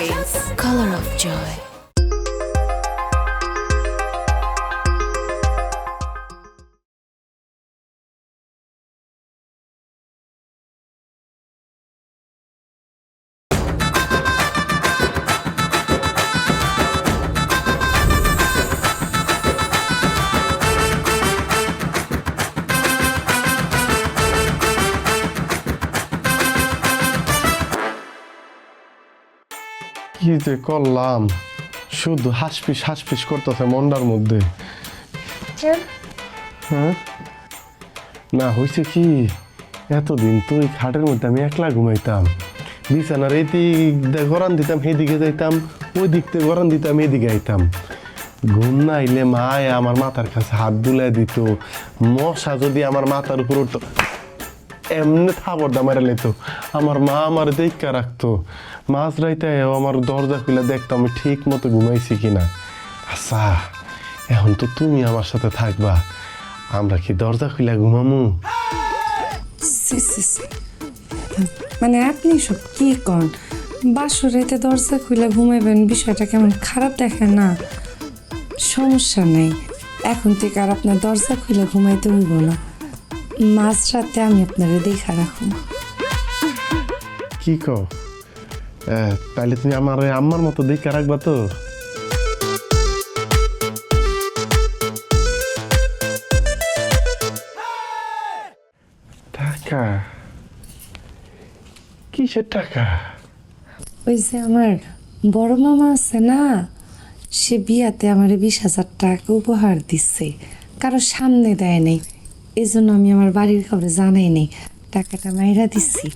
paints, color of joy. কি যে করলাম, শুধু হাসপিস করতেছে মনটার মধ্যে। হ্যাঁ না হয়েছে কি, এতদিন তো ওই খাটের মধ্যে আমি একলা ঘুমাইতাম, বিছানার এই দিক গরান দিতাম সেদিকে যাইতাম, ওই দিক থেকে গরান দিতাম এদিকে আইতাম। ঘুম না আইলে মায় আমার মাথার কাছে হাত বুলাই দিত, মশা যদি আমার মাথার উপর উঠতো এমনি থাবড় দামারে লেতো। আমার মা আমার দেখা রাখতো, মাঝ রাইতে আমার দরজা খুলে দেখতো আমি ঠিক মতো ঘুমাইছি কিনা। আচ্ছা এখন তো তুমি আমার সাথে থাকবা, আমরা কি দরজা খুলে ঘুমামু? মানে আপনি সব কি কন? বাসর রাইতে দরজা খুলে ঘুমাইবেন, বিষয়টা কেমন খারাপ দেখেন না? সমস্যা নেই, এখন থেকে আর আপনার দরজা খুলে ঘুমাইতে হইব না। মাঝরাতে আমি আপনারে দেখা রাখুন। কি কও? তাহলে তুমি আমার আম্মার মতো দেখে রাখবা তো? টাকা? কিসের টাকা? ওই যে আমার বড় মামা আছে না, সে বিয়াতে আমার 20,000 টাকা উপহার দিচ্ছে, কারো সামনে দেয় নাই, এই জন্য আমি আমার বাড়ির কাউরে জানাই নাই, টাকাটা মাইরা দিচ্ছি।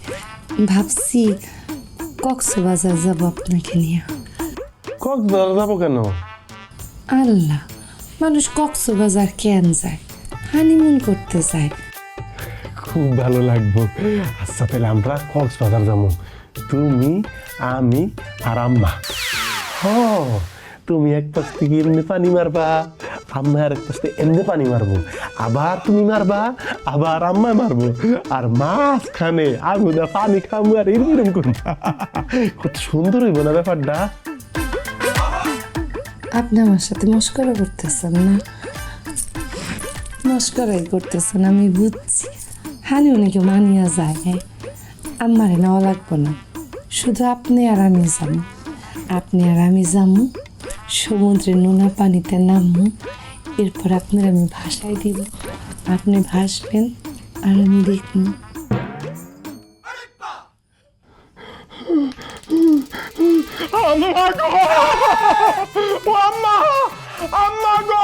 ভাবছি কক্সবাজার যাব আপনাকে নিয়ে। কক্সবাজার যাবো কেন? আল্লাহ, মানুষ কক্সবাজার কেন যায়? হানিমুন করতে যায়। খুব ভালো লাগবো। আচ্ছা তাহলে আমরা কক্সবাজার যাবো, তুমি আমি আর আম্মা। তুমি এক পাশ থেকে এমনি পানি মারবা, আম্মা আর এক পাশ থেকে এমনি পানি মারবো, আবার তুমি মারবা, আবার আম্মা মারবো, আর মাঝখানে আমি ওদের পানি খাবো আর এরকম করবো। কত সুন্দর হইব না ব্যাপারটা? আপনি আমার সাথে মস্করা করতেছেন না? মস্করাই করতেছেন, আমি বুঝছি। হানি অনেকে মানিয়া যায়, হ্যাঁ আমারে নেওয়া লাগবো না, শুধু আপনি আর আমি যাবো। আপনি আর আমি যাবো, সমুদ্রের নোনা পানিতে নামবো, এরপর আপনার আমি ভাসায় দিব, আপনি ভাসবেন আর আমি দেখব। আম্মা গো, ও আম্মা, আম্মা গো,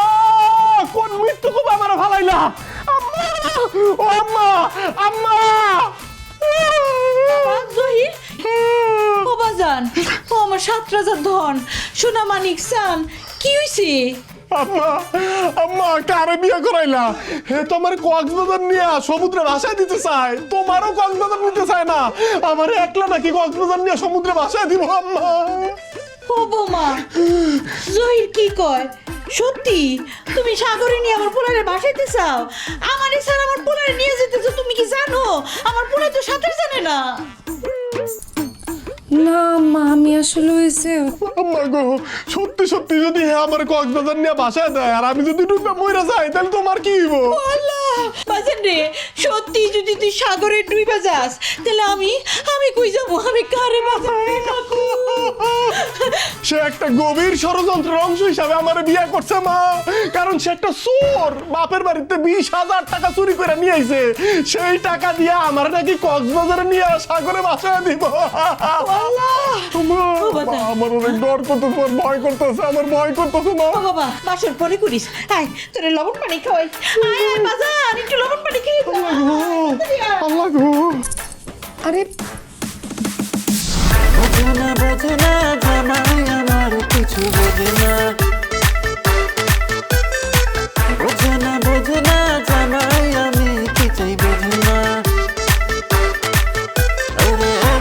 কোন মৃত্যু খুব আমার ভালাইলা। আম্মা, ও আম্মা, আম্মা। জহির, ও বাজান, ও আমার 7 রাজার ধন, সোনা মানিক সান, কি হইছে? আম্মা, আম্মা কারে বিয়ে করাইলা? হে তোমার কক্সবাজার নিয়ে সমুদ্রে ভাসায় দিতে চায়, তোমারও কক্সবাজার নিতে চায় না, আমার একলা নাকি কক্সবাজার নিয়ে সমুদ্রে ভাসায় দিব। আম্মা, ও বৌমা, জহির কি কয়? সত্যি তুমি সাগরে নিয়ে আমার পোলারে ভাসাইতে চাও? আমার স্যার আমার পোলারে নিয়ে যেতেছো, তুমি কি জানো আমার পোলা তো সাঁতার জানে না? না মা, আমি আসলে হয়েছে। আম্মা গো, সত্যি সত্যি যদি আমার কক্সবাজার নিয়ে ভাসায় দেয় আর আমি যদি ডুবে মইরা যাই, তাহলে তোমার কি হইব? আল্লাহ বাজান রে, সত্যি যদি তুই সাগরে ডুবে যাস, তাহলে আমি কই যাবো? আমি কারে বাজান রে? সে একটা গভীর ষড়যন্ত্রের অংশ হিসাবে আমার বিয়ে করছে মা, কারণ সে একটা চোর, বাপের বাড়িতে 20,000 টাকা চুরি করে নিয়ে আইছে, সেই টাকা দিয়ে আমার নাকি কক্সবাজারে নিয়ে সাগরে ভাসায় দিব। আমার অনেক ডর করতেছে, ভয় করতেছে, আমার ভয় করতেছে মা। বাবা বাসর পরে করিস, আয় তোরে লবণ পানি খাওয়াই, আয় আয় বাজার, একটু লবণ পানি খেয়ে আল্লাহ গো, আরে বোঝে না জামাই আমার কিছু বোঝে না, বোঝে না জামাই আমি কি চাই বোঝে না,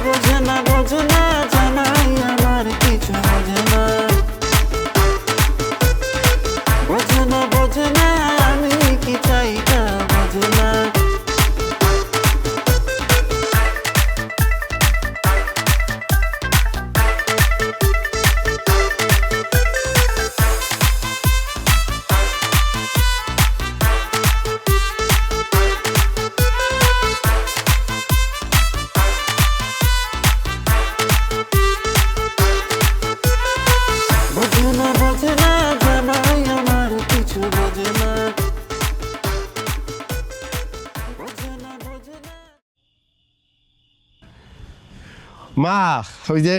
বোঝে না জামাই আমার কিছু বোঝে না, বোঝে না আমি কি চাই তা বোঝে না। মা ওই যে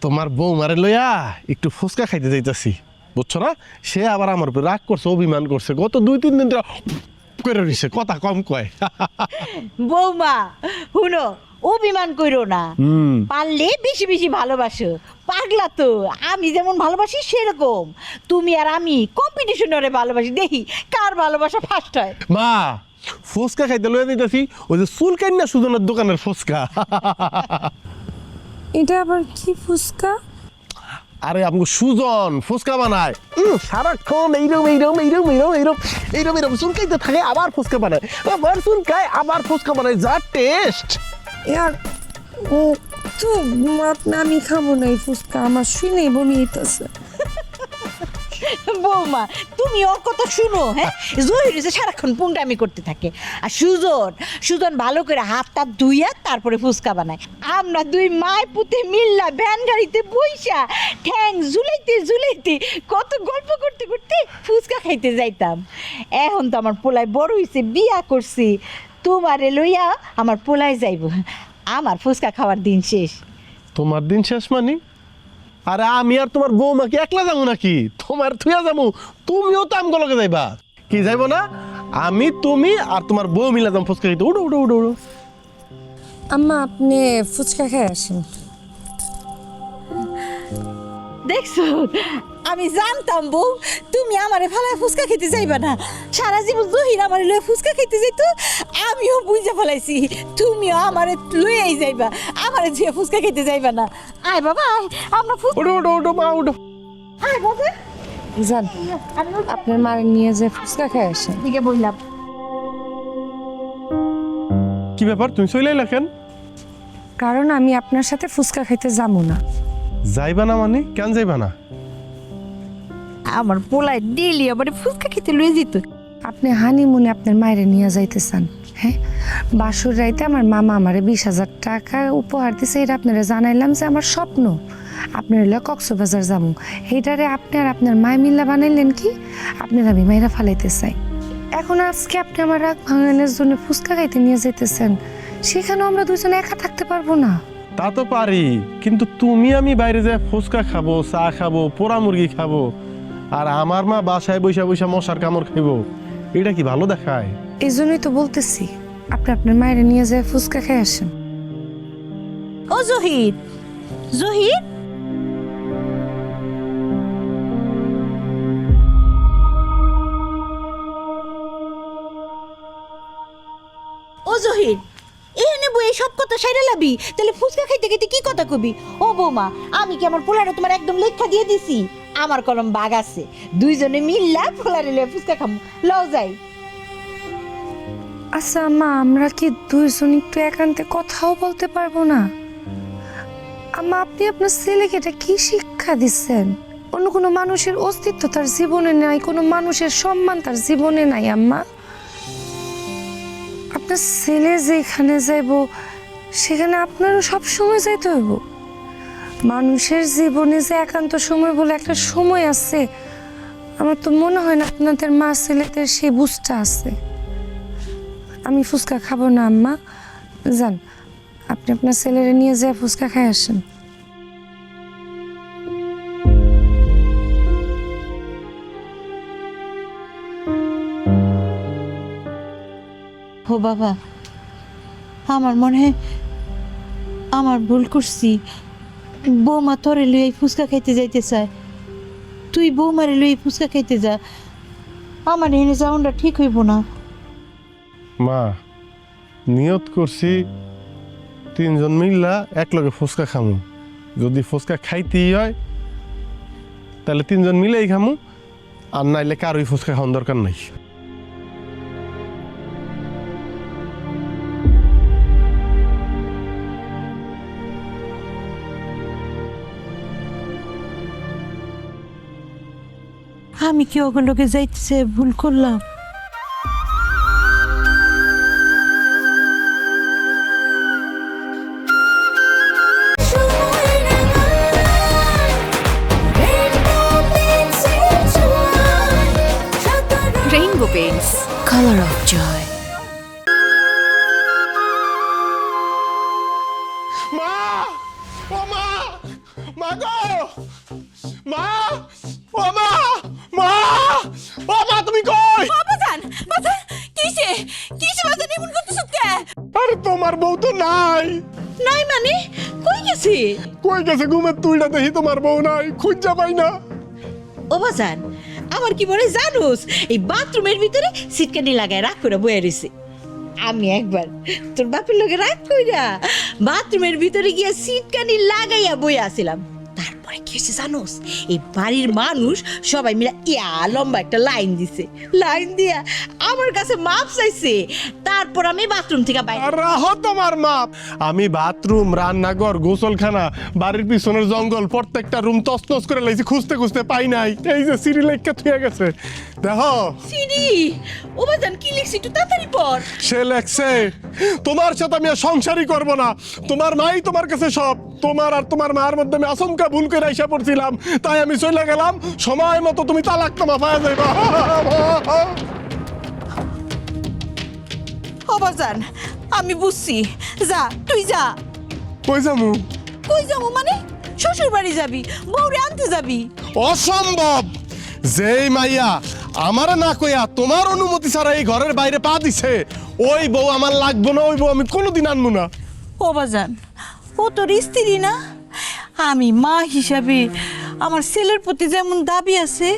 তোমার বৌমারে লইয়া একটু ফুচকা খাইতে যাইতাছি, বুঝছো না? সে আবার আমার উপর রাগ করছে, অভিমান করছে, গত 2-3 দিন ধরে করে নিছে, কথা কম কয়। বৌমা শুনো, অভিমান কইরো না, পারলে বেশি বেশি ভালোবাসো। পাগলা তো, আমি যেমন ভালোবাসি সেরকম তুমি আর আমি কম্পিটিশনে ভালোবাসি, দেখি কার ভালোবাসা ফার্স্ট হয়। মা ফুচকা খাইতে লইয়া যাইতাছি, ওই যে চুলকাই না সুজনের দোকানের ফুচকা। এটা আবার কি ফুচকা? আরে আমাকে সুজন ফুচকা বানায়, সারাক্ষণ এইরকম এইরকম এইরকম এইরকম এইরকম এইরকম এইরকম চুলকাইতে থাকে, আবার ফুচকা বানায়, আবার চুলকায়, আবার ফুচকা বানায়, যা টেস্ট। ইয়ার ও তো আমি খাবো না এই ফুচকা, আমার শুনেই বমি হইতেছে। বৌমা তুমি ওর কথা শুনো, হ্যাঁ জহির যে সারাক্ষণ পুংটামি করতে থাকে, আর সুজন ভালো করে হাত টাত ধুইয়া তারপরে ফুচকা বানায়। আমরা দুই মায় পুতে মিল্লা ভ্যান গাড়িতে বইসা ঠ্যাং ঝুলাইতে কত গল্প করতে করতে ফুচকা খাইতে যাইতাম। এখন তো আমার পোলায় বড় হইছে, বিয়া করছি, তোমারে লইয়া আমার পোলায় যাইব, আমার ফুচকা খাওয়ার দিন শেষ। তোমার দিন শেষ মানে? আরে আমি আর তোমার বৌমা কি একলা যাবো নাকি? তোমার থুয়া যাবো, তুমিও তো আমগুলোকে যাইবা। কি যাইবো না? আমি, তুমি আর তোমার বউ মিলা যাম ফুচকা খাইতে। উঠো উঠো উঠো উঠো। আম্মা আপনি ফুচকা খেয়ে আসেন। দেখছো, আমি জানতাম বউ তুমি আমারে ফালায় ফুচকা খেতে যাইবা না, সারা জীবন জহির আমারে লয়ে ফুচকা খেতে যাইতো, আমিও বুঝা ফেলাইছি তুমিও আমারে লইয়াই যাইবা, আমারে যে ফুচকা খেতে যাইবা না। আয় বাবা আয়, আমরা উঠো উঠো উঠো মা উঠো। আয় বাবা, যান আপনার মারে নিয়ে যে ফুচকা খেয়ে আসেন। দিকে বললাম। কি ব্যাপার, তুমি চলে এলা কেন? কারণ আমি আপনার সাথে ফুচকা খাইতে যাবো না। যাইবা না মানে? কেন যাইবা না? আমার পোলায় ডেলি আমার ফুচকা খেতে লয়ে যেত। আপনি হানিমুনে আপনার মায়েরে নিয়ে যাইতে চান, হ্যাঁ? বাসুর রাইতে আমার মামা আমারে 20,000 টাকা উপহার দিছে, এটা আপনারা জানাইলাম যে আমার স্বপ্ন আপনার হইলে কক্সবাজার যাবো, এইটারে আপনি আর আপনার মায় মিল্লা বানাইলেন কি আপনার আমি মায়েরা ফালাইতে চাই। এখন আজকে আপনি আমার রাগ ভাঙানোর জন্য ফুচকা খাইতে নিয়ে যেতেছেন, সেখানেও আমরা দুজনে একা থাকতে পারবো না। তা তো পারি, কিন্তু তুমি আমি বাইরে যাই ফুচকা খাবো, চা খাবো, পোড়া মুরগি খাবো, আর আমার মা বাসায় বৈশা বৈশা মশার কামড় খাইবো, এটা কি ভালো দেখায়? এই জন্যই তো বলতেছি আপনি আপনার মায়ের নিয়ে যায় ফুচকা খেয়ে আসেন। ও জহির, জহির ও জহির, এখানে বই সব কথা সাইরা লাবি, তাহলে ফুচকা খাইতে খাইতে কি কথা কবি? ও বৌমা, আমি কি আমার পোলারে তোমার একদম লেখা দিয়ে দিছি? আমার কলম বাগ আছে, দুইজনে মিল্লা পোলারে লয়ে ফুচকা খাম, লও যাই। আচ্ছা আম্মা, আমরা কি দুইজন একটু একান্তে কথাও বলতে পারবো না? আম্মা আপনি আপনার ছেলেকে এটা কি শিক্ষা দিচ্ছেন? অন্য কোনো মানুষের অস্তিত্ব তার জীবনে নাই, কোনো মানুষের সম্মান তার জীবনে নাই। আম্মা আপনার ছেলে যেখানে যাইব সেখানে আপনারও সব সময় যাইতে হইব। মানুষের জীবনে যে একান্ত সময় বলে একটা সময় আছে, আমার তো মনে হয় না আপনাদের মা ছেলেদের সেই বুঝটা আছে। আমি ফুচকা খাবো না আম্মা, যান আপনি আপনার ছেলেরে নিয়ে যায় ফুচকা খাই আসেন। ও বাবা, আমার মনে হয় আমার ভুল করছি, বৌমা তোরে লই ফুচকা খাইতে যাইতে চায়, তুই বৌমারে লই ফুচকা খাইতে যা, আমার এনে যাওয়াটা ঠিক হইব না। মা নিয়ত করছি 3 জন মিল্লা একলগে ফুচকা খামু, যদি ফুচকা খাইতেই হয় তাহলে 3 জন মিলেই খামু, আর নাইলে কারোই ফুচকা খাওয়ার দরকার নাই। আমি কি ওগুলোকে যাইতেছে ভুল করলাম? Rainbow Paints, color of joy. মা মা ও মা মা ও মা তুমি কই? বাজান বাজান কিসে কিসে বাজান এমন করতেছ কে? আরে তোমার বউ তো নাই। নাই মানে কই গেছে? কই গেছে ঘুমের তুইটা দেখি তোমার বউ নাই, খুঁজা পাই না। ও বাজান আমার কি মনে জানোস এই বাথরুমের ভিতরে সিটকানি লাগায় রাখ করে বয়ে রইছে। আমি একবার তোর বাপের লগে রাগ কইরা বাথরুমের ভিতরে গিয়া সিটকানি লাগাইয়া বয়ে আসিলাম। তারপরে কি হয়েছে জানোস, এই বাড়ির মানুষ সবাই মিলে ইয়া লম্বা একটা লাইন দিছে, লাইন দিয়া আমার কাছে মাপ চাইছে। তারপর আমি বাথরুম থেকে বাইরে আর রাহো তোমার মাপ। আমি বাথরুম, রান্নাঘর, গোসলখানা, বাড়ির পিছনের জঙ্গল প্রত্যেকটা রুম তছনছ করে লাইছি, খুঁজতে খুঁজতে পাই নাই। এই যে সিঁড়ি লেখা থুয়ে গেছে দেখো। সিডি ও বাজান কি লিখছি একটু তাড়াতাড়ি পড়। সে লেখছে তোমার সাথে আমি আর সংসারই করব না, তোমার মাই তোমার কাছে সব। তোমার আর তোমার মার মধ্যে আমি আচমকা ভুল করে আইসা পড়ছিলাম, তাই আমি চলে গেলাম। সময় মতো তুমি তালাকনামা পাওয়া যাইবা। ও বাজান আমি বুঝছি, যা তুই যা। কই যামু? কই যাবো মানে? শ্বশুর বাড়ি যাবি, বউরে আনতে যাবি? অসম্ভব। যেই মাইয়া আমার না কইয়া তোমার অনুমতি ছাড়া এই ঘরের বাইরে পা দিছে, ওই বউ আমার লাগবো না, ওই বউ আমি কোনোদিন আনবো না। ও বাজান ও তোর স্ত্রী না? আমি মা হিসাবে আমার ছেলের প্রতি যেমন দাবি আছে,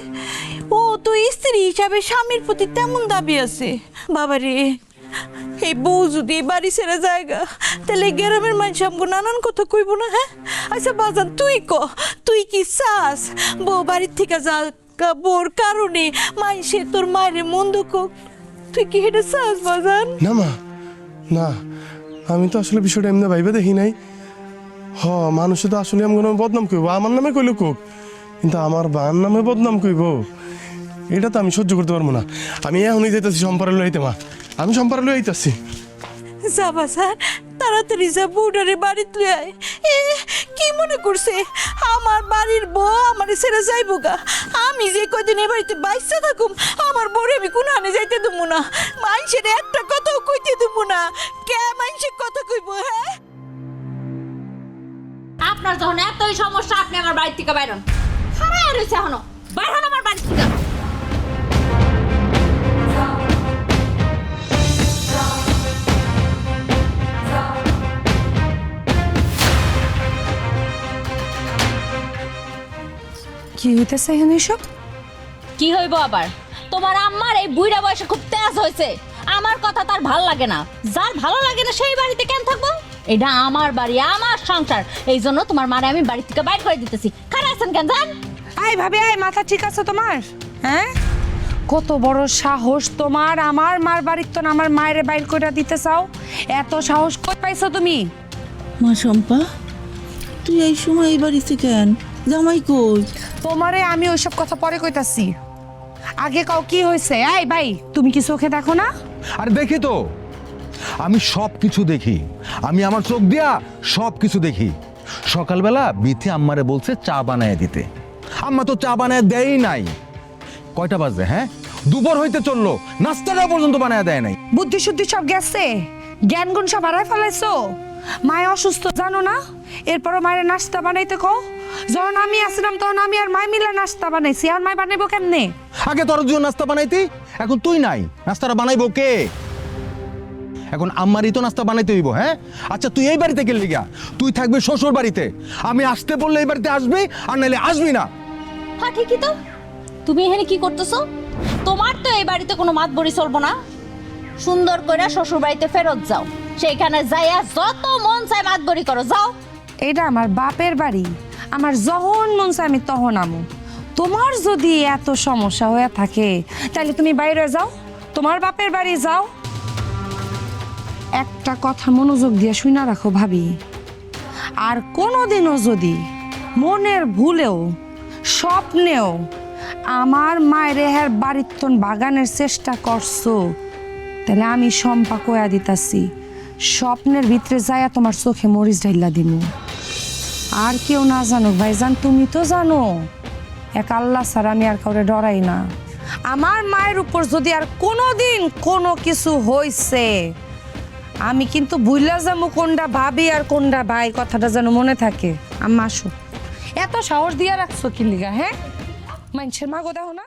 ও তো স্ত্রী হিসাবে স্বামীর প্রতি তেমন দাবি আছে। বাবারে এই বউ যদি এই বাড়ি ছেড়ে জায়গা, তাহলে এই গ্রামের মানুষ আমাকে নানান কথা কইব না? হ্যাঁ আচ্ছা বাজান তুই তুই কি চাস বউ বাড়ির থেকে যা বউর কারণে মাইসে তোর মায়ের মন্দ কোক? তুই কি হেঁটে চাস বাজান? না মা, না, আমি তো আসলে বিষয়টা এমনি ভাইবে দেখি নাই। মানুষে তো আসলে আমি বদনাম কইব, আমার নামে কইল কোক, কিন্তু আমার বাবার নামে বদনাম কইব, এটা তো আমি সহ্য করতে পারবো না। আমি এখনই যাইতেছি সম্পারে লইতে। মা আমি সম্পারে লই আইতাছি। যা বাজান তাড়াতাড়ি যা, বউডারে বাড়িতে লই আয়। কি মনে করছে আমার বাড়ির বউ আমার ছেড়ে যাইবো গা? আমি যে কয়দিন এ বাড়িতে বাইসা থাকুম, আমার বউরে আমি কোন হানে যাইতে দেবো না, মানুষের একটা কথাও কইতে দেবো না। কে মানুষের কথা কইব? হ্যাঁ আপনার যখন এতই সমস্যা, আপনি আমার বাড়ি থেকে বাইরন। খারাপ রয়েছে এখনো, বাইর হন আমার বাড়ি থেকে। কি হইতেছে এখানে সব? কি হইব আবার? তোমার আম্মার এই বুইড়া বয়সে খুব তেজ হয়েছে। আমার কথা তার ভালো লাগে না। যার ভালো লাগে না সেই বাড়িতে কেন থাকবো? এটা আমার বাড়ি, আমার সংসার, এই জন্য তোমার মারে আমি বাড়ি থেকে বাইর করে দিতেছি। খারাপ আছেন কেন জান? আই ভাবি, আই মাথা ঠিক আছে তোমার? হ্যাঁ, কত বড় সাহস তোমার আমার মার বাড়ির তো আমার মায়ের বাইর করে দিতে চাও? এত সাহস কই পাইছো তুমি? মা শম্পা তুই এই সময় এই বাড়িতে কেন? জামাই কই? তোমারে আমি ওইসব কথা পরে কইতাছি, আগে কাও কি হয়েছে? এই ভাই তুমি কি চোখে দেখো না? আর দেখি তো, আমি সব কিছু দেখি, আমি আমার চোখ দিয়া সব কিছু দেখি। সকালবেলা বিথি আম্মারে বলছে চা বানায় দিতে, আম্মা তো চা বানায় দেয়ই নাই। কয়টা বাজে? হ্যাঁ, দুপুর হইতে চললো, নাস্তাটা পর্যন্ত বানায় দেয় নাই। বুদ্ধি শুদ্ধি সব গেছে, জ্ঞান গুণ সব হারাই ফেলাইছো। মায় অসুস্থ জানো না, এরপরও মায়ের নাস্তা বানাইতে কও। যখন আমি আসলাম তখন আমি আর মায় মিলে নাস্তা বানাইছি, আর মায় বানাইবো কেমনে? আগে তোর জন্য নাস্তা বানাইতি, এখন তুই নাই, নাস্তাটা বানাইবো কে? এখন আম্মারই তো নাস্তা বানাইতে হইব। হ্যাঁ আচ্ছা, তুই এই বাড়িতে গেলি গা, তুই থাকবি শ্বশুর বাড়িতে। আমি আসতে বললে এই বাড়িতে আসবি, আর নাইলে আসবি না। হ্যাঁ ঠিকই তো। তুমি এখানে কি করতেছো? তোমার তো এই বাড়িতে কোনো মাতবরি চলবো না। সুন্দর করে শ্বশুর বাড়িতে ফেরত যাও, সেইখানে যাইয়া যত মন চায় মাতবরি করো, যাও। এটা আমার বাপের বাড়ি, আমার যখন মন চায় আমি তখন আমু। তোমার যদি এত সমস্যা হয়ে থাকে তাহলে তুমি বাইরে যাও, তোমার বাপের বাড়ি যাও। একটা কথা মনোযোগ দিয়ে শুনে রাখো ভাবি, আর কোনোদিনও যদি মনের ভুলেও স্বপ্নেও আমার মায়ের হের বাড়ির বাগানের চেষ্টা করছো, তাহলে আমি শম্পা কয়া দিতাছি, স্বপ্নের ভিতরে যাইয়া তোমার চোখে মরিচ ঢাইলা দিমু। আর কেউ না জানুক ভাইজান, তুমি তো জানো এক আল্লাহ ছাড়া আমি আর কাউরে ডরাই না। আমার মায়ের উপর যদি আর কোনোদিন কোনো কিছু হইছে, আমি কিন্তু ভুইলা যাবো কোনটা ভাবি আর কোনটা ভাই, কথাটা যেন মনে থাকে। আম্মা আসো, এত সাহস দিয়ে রাখছো কি লিগা? হ্যাঁ, মানুষের মাগো দেখো না।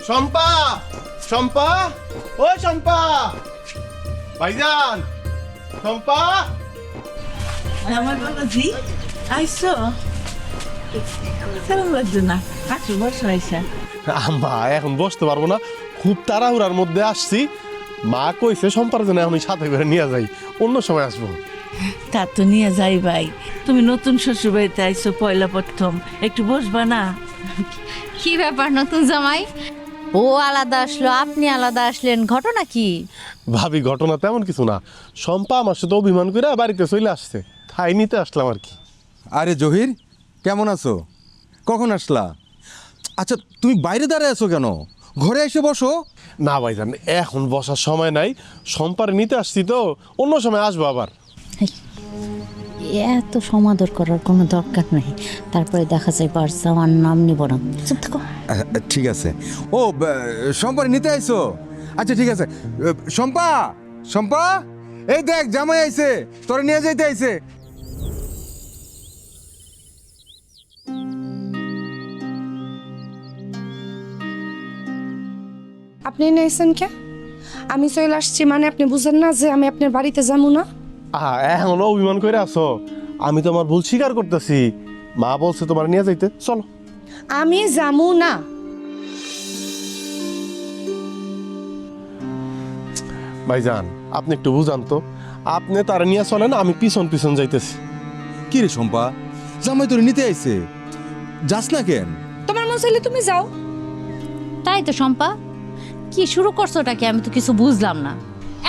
শম্পা, শম্পা, ও শম্পা, ভাইজান, শম্পা। আমার বাবাজি আইসো, কেমন লাগছে না? আসো বসো আইসা। মা এখন বসতে পারবো না, খুব তাড়াহুড়ার মধ্যে আসছি। মা কইছে শম্পার জন্য আমি সাথে করে নিয়ে যাই, অন্য সময় আসবো। তা তো নিয়ে যাই ভাই, তুমি নতুন শ্বশুর বাড়িতে আইসো পয়লা প্রথম, একটু বসবা না? কি ব্যাপার নতুন জামাই? ও আলাদা আসলো, আপনি আলাদা আসলেন, ঘটনা কি? ভাবি ঘটনা তেমন কিছু না, শম্পা আমার সাথে অভিমান করে বাড়িতে চলে আসছে, তাই নিতে আসলাম আর কি। আরে জহির, কেমন আছো? কখন আসলা? আচ্ছা, তুমি বাইরে দাঁড়ায় আছো কেন? ঘরে এসে বসো। না ভাইজান, এখন বসার সময় নাই, শম্পার নিতে আসছি তো, অন্য সময় আসবো আবার। এত সমাদর করার কোনো দরকার নেই, তারপরে দেখা যায় বার যাওয়ার নাম নিব না। চুপ থাকো। ঠিক আছে। ও, শম্পা নিতে আইছো? আচ্ছা ঠিক আছে। শম্পা, শম্পা, এই দেখ জামাই আইছে, তোরে নিয়ে যাইতে আইছে। আপনি নেছেন কে? আমি চলে আসছি মানে আপনি বুঝেন না যে আমি আপনার বাড়িতে যাবো না? এখন অভিমান করে আছো? আমি তোমার ভুল স্বীকার করতেছি, মা বলছে তোমার নিয়ে যাইতে, চলো। আমি যাবো না। ভাইজান আপনি একটু বুঝান তো, আপনি তারা নিয়ে চলেন, আমি পিছন পিছন যাইতেছি। কি রে শম্পা, জামাই তোরে নিতে আইছে, যাস না কেন? তোমার মন চাইলে তুমি যাও। তাই তো শম্পা, কি শুরু করছোটা কি? আমি তো কিছু বুঝলাম না।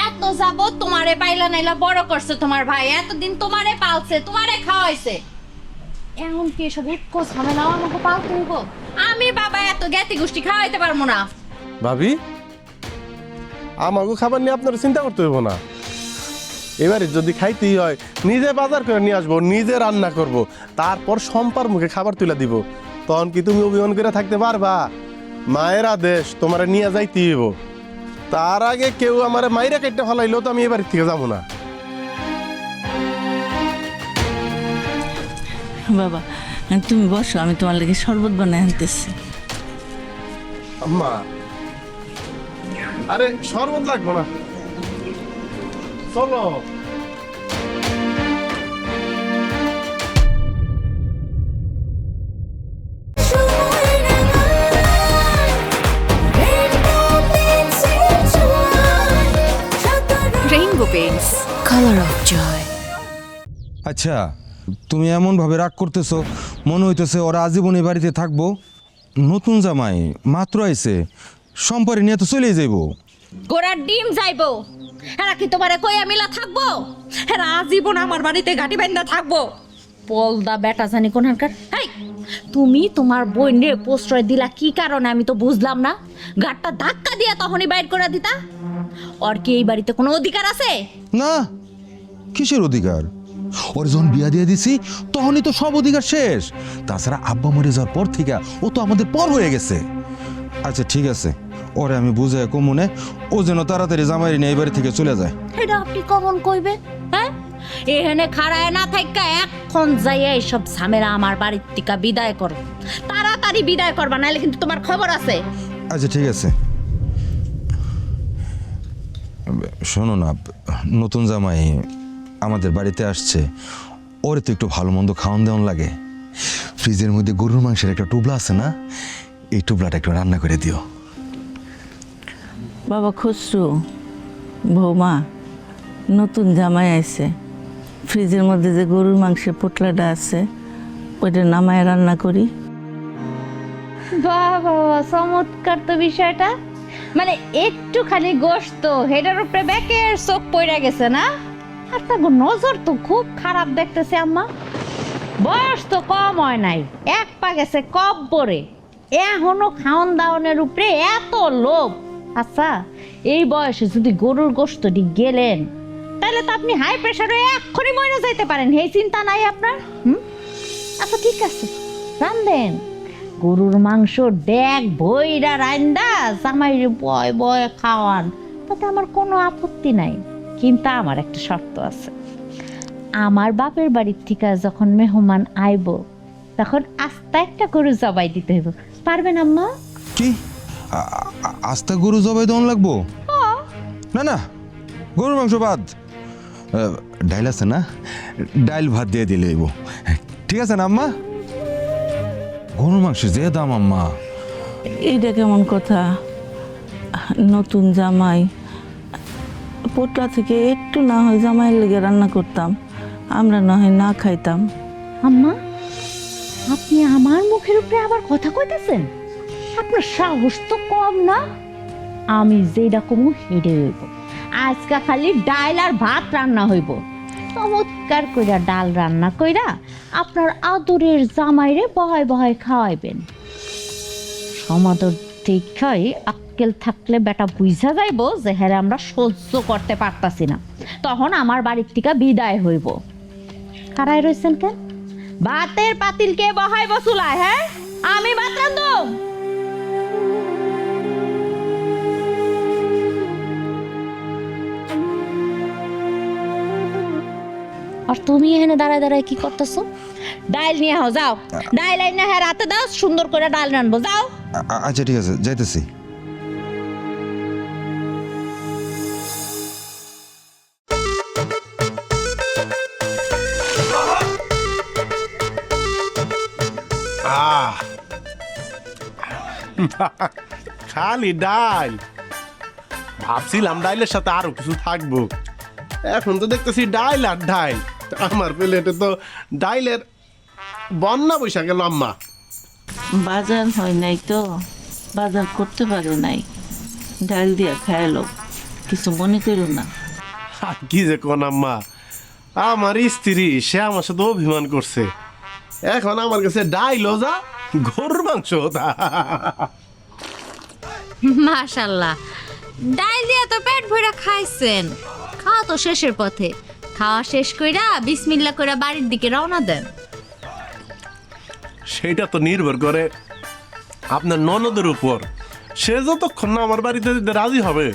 এত যাবো তোমারে পাইলা নাইলা বড় করছে তোমার ভাই, এতদিন তোমারে পালছে, তোমারে খাওয়াইছে, এখন কি এসব উৎকো ঝামেলা আমাকে পালতে হইব? আমি বাবা এত জ্ঞাতি গোষ্ঠী খাওয়াইতে পারবো না। ভাবি, আমাকে খাবার নিয়ে আপনার চিন্তা করতে হইব না। এবারে যদি খাইতেই হয় নিজে বাজার করে নিয়ে আসবো, নিজে রান্না করব, তারপর শম্পার মুখে খাবার তুলে দিব। তখন কি তুমি অভিমান করে থাকতে পারবা? মায়ের আদেশ, তোমার নিয়ে যাইতেই হইব। তার আগে কেউ আমার মাইরা কেটে ফেলাইলেও তো আমি এবারের থেকে যাবো না। বাবা তুমি বসো, আমি তোমার লাগে শরবত বানাই আনতেছি। আম্মা, আরে শরবত লাগবো না, চলো। Rainbow Paints, color of joy. আচ্ছা, তুমি এমন ভাবে রাগ করতেছো, মনে হইতেছে ওরা আজীবন এই বাড়িতে থাকবো। নতুন জামাই মাত্র আইছে, সম্পরে নিয়ে তো চলেই যাইবো। গোড়ার ডিম যাইবো, এরা কি তোমারে কইয়া মিলা থাকবো? এরা আজীবন আমার বাড়িতে ঘাটি বান্ধা থাকবো। পলদা বেটা জানি কোনখানকার। হেই, তুমি তোমার বোনে প্রশ্রয় দিলা কি কারণে আমি তো বুঝলাম না। গাটটা ধাক্কা দিয়া তখনই বাইর করে দিতা। ওর কি এই বাড়িতে কোনো অধিকার আছে? না, কিসের অধিকার? ওর যখন বিয়া দিয়ে দিছি তখনই তো সব অধিকার শেষ। তাছাড়া আব্বা মরে যাওয়ার পর থেকে ও তো আমাদের পর হয়ে গেছে। আচ্ছা ঠিক আছে, ওরে আমি বুঝাই কমনে, ও যেন তাড়াতাড়ি জামাই নিয়ে এই বাড়ি থেকে চলে যায়। এটা আপনি কখন কইবে? হ্যাঁ, এখানে খাড়ায় না থাইকা এখন যাইয়া এইসব ঝামেলা আমার বাড়ির থেকে বিদায় করো। তাড়াতাড়ি বিদায় করবা, নাহলে কিন্তু তোমার খবর আছে। আচ্ছা ঠিক আছে, শোনো না, নতুন জামাই আমাদের বাড়িতে আসছে, ওরে তো একটু ভালো মন্দ খাওয়ান দেওয়ান লাগে। ফ্রিজের মধ্যে গরুর মাংসের একটা টুবলা আছে না, এই টুবলাটা একটু রান্না করে দিও। বাবা খসরু, বৌমা, নতুন জামাই আইছে, ফ্রিজের মধ্যে যে গরুর মাংসের পোটলাটা আছে ওইটা নামায় রান্না করি। বাহ বাবা, চমৎকার তো বিষয়টা। মানে একটুখানি গোশত, হেডার উপরে ব্যাকের চোখ পড়ে গেছে না? আর তার নজর তো খুব খারাপ দেখতেছে আম্মা। বয়স তো কম হয় নাই, এক পা গেছে কব্বরে, এখনো খাওন দাওনের উপরে এত লোভ। আচ্ছা, এই বয়সে যদি গরুর গোশতটি গেলেন, তাহলে তো আপনি হাই প্রেশারে এক্ষুনি মরে যাইতে পারেন। এই চিন্তা নাই আপনার? আচ্ছা ঠিক আছে, রান্ধেন গরুর মাংস ড্যাগ ভইরা রান্দা জামাইরে বয় বয় খাওয়ান, তাতে আমার কোনো আপত্তি নাই, কিন্তু আমার একটা শর্ত আছে। আমার বাপের বাড়ির থেকে যখন মেহমান আইব তখন আস্তা একটা গরু জবাই দিতে হইব। পারবেন আম্মা? কি আস্তা গরু জবাই দেওয়ান লাগবো? না না, গরুর মাংস বাদ। ডাইল আছে না, ডাইল ভাত দিয়ে দিলে হইব। ঠিক আছে না আম্মা? গরুর মাংস যে দাম আম্মা। এইটা কেমন কথা? নতুন জামাই, পোটলা থেকে একটু না হয় জামাইয়ের লেগে রান্না করতাম, আমরা না হয় না খাইতাম। আম্মা, আপনি আমার মুখের উপরে আবার কথা কইতেছেন? আপনার সাহস তো কম না। আমি যেটা কমু হেডে হইব। আজকে খালি ডাল আর ভাত রান্না হইব। চমৎকার কইরা ডাল রান্না কইরা আপনার আদরের জামাইরে বহায় বহায় খাওয়াইবেন। সমাদর দেখাই আক্কেল থাকলে বেটা বুঝা যাইব যে হ্যাঁ আমরা সহ্য করতে পারতাছি না, তখন আমার বাড়ির থেকে বিদায় হইব। কারাই রয়েছেন কেন? ভাতের পাতিল কে বহাইব চুলায়? হ্যাঁ, আমি ভাত রান্ধব। আর তুমি এখানে দাঁড়ায় দাঁড়ায় কি করতেছো? ডাল নিয়ে হও, যাও। ডাল আইনা হ্যাঁ রাতে দাও, সুন্দর করে ডাল রানবো, যাও। আচ্ছা ঠিক আছে, যাইতেছি। খালি ডাল, ভাবছিলাম ডাইলের সাথে আরো কিছু থাকবো, এখন তো দেখতেছি ডাইল আর ডাইল। আমার প্লেটে তো ডাইলের বন্যা বৈশা গেল আম্মা। বাজার হয় নাই তো, বাজার করতে পারে নাই, ডাল দিয়া খাইলো, কিছু মনে করো না। আর কি যে কোন আম্মা, আমার স্ত্রী সে আমার সাথে অভিমান করছে, এখন আমার কাছে ডাইলও যা, গরুর মাংস তা। মাশাআল্লাহ, ডাল দিয়া তো পেট ভরে খাইছেন। খাওয়া তো শেষের পথে, খাওয়া শেষ কইরা বিসমিল্লাহ কইরা বাড়ির দিকে রওনা দেন। সেটা তো নির্ভর করে আপনার ননদের উপর, সে যতক্ষণ না আমার বাড়িতে যেতে রাজি হবে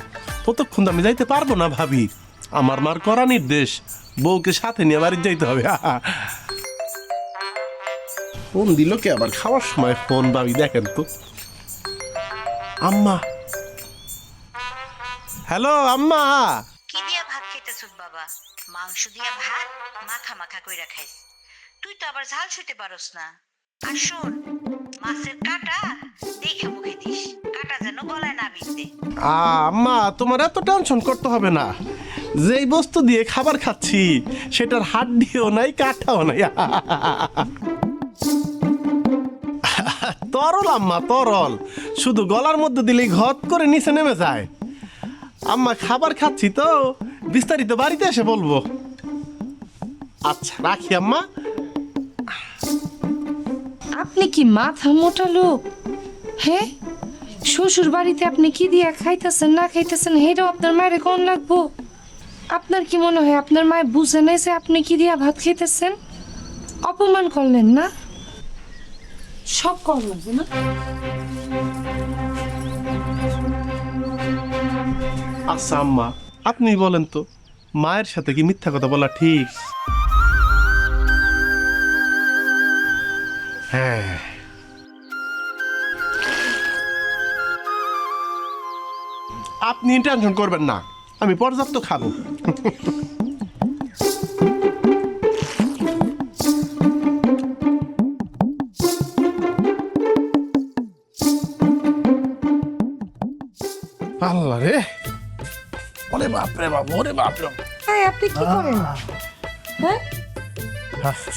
ততক্ষণ তো আমি যাইতে পারবো না ভাবি। আমার মার করা নির্দেশ, বউকে সাথে নিয়ে বাড়ি যাইতে হবে। ফোন দিল কে আবার খাওয়ার সময়? ফোন ভাবি দেখেন তো। আম্মা, হ্যালো আম্মা। কি দিয়া ভাত খাইতেছ বাবা? মাংস দিয়া ভাত মাখা মাখা কইরা খাইস। তুই তো আবার ঝাল ছুঁতে পারস না। আর শোন, মাছের কাটা দেখে মুখে দিস, কাটা যেন গলায় না বিঁধে। আম্মা, তোমার এত টেনশন করতে হবে না, যেই বস্তু দিয়ে খাবার খাচ্ছি সেটার হাড্ডিও নাই, কাটাও নাই। তরল আম্মা, তরল, শুধু গলার মধ্যে দিলেই ঘট করে নিচে নেমে যায়। আম্মা, খাবার খাচ্ছি তো, বিস্তারিত বাড়িতে এসে বলবো। আচ্ছা রাখি আম্মা। আপনি কি মাথা মোটা লোক? হ্যাঁ, শ্বশুর বাড়িতে আপনি কি দিয়া খাইতেছেন না খাইতেছেন হেটাও আপনার মায়ের কোন লাগবো? আপনার কি মনে হয় আপনার মায় বুঝে নাই যে আপনি কি দিয়া ভাত খাইতেছেন? অপমান করলেন না? সব কম লাগবে না? আচ্ছা আম্মা, আপনি বলেন তো, মায়ের সাথে কি মিথ্যা কথা বলা ঠিক? হ্যাঁ, আপনি টেনশন করবেন না, আমি পর্যাপ্ত খাবো। আল্লাহ রে, ওরে বাপ রে বাপ, ওরে বাপ রে। আপনি কি করেন? হ্যাঁ,